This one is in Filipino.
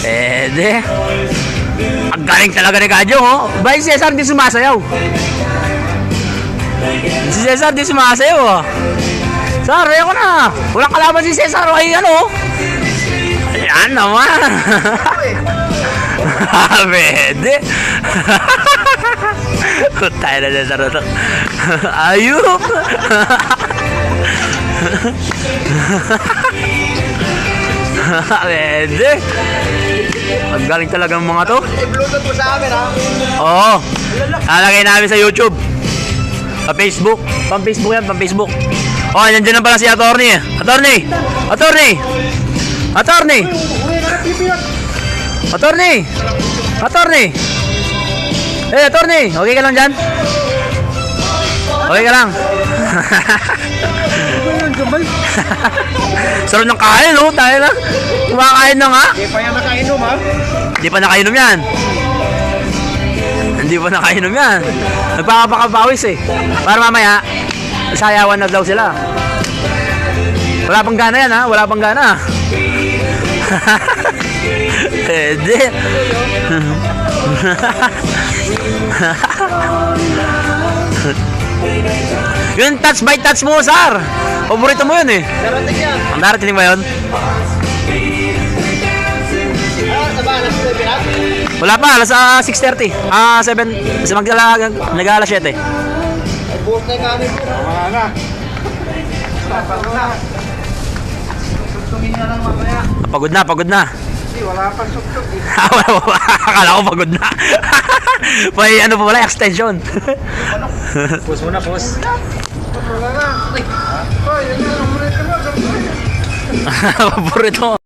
Pwede. Ang galing talaga ni Kadyong, oh. Ba, si Cesar di sumasayaw. Si Cesar di sumasayaw, oh. Sar, ayoko na. Walang kalaban si Cesar, ay ano. Ayan naman. Pwede. Tayo na Cesar ito. Ayup. Pwede. Ang galing talaga ng mga to. I-bluetooth mo sa amin, ha? Oo. Lalagay namin sa YouTube. Sa Facebook. Pang-Facebook yan, pang-Facebook. Oh, nandiyan na pala si Attorney. Attorney! Attorney! Attorney! Attorney! Attorney! Eh, Attorney! Okay ka lang dyan? Okay ka lang? Sarap ng kain, no? Tayo na. Kumakain na nga. Hindi pa yan nakainom, ha? Hindi pa nakainom yan. Hindi pa nakainom yan. Nagpapakapawis eh. Para mamaya, sayawan na daw sila. Wala pang gana yan, ha? Wala pang gana. Pwede. Yung touch by touch mo, Sar. Paborito mo yun eh. Darating yan. Ang darating ba yun? Sa ba? Alas 7 na? Wala pa, alas 6:30. 7. Kasi nag-alas 7. Buhos na yung kanin ko. Mga na. Sugtungin na lang mamaya. Pagod na, pagod na. Hindi, wala pang sugtong. Akala ko pagod na. May ano pa pala, extension. Pus muna, pus. Wala na. Ay, yan na. Paborito mo. Paborito.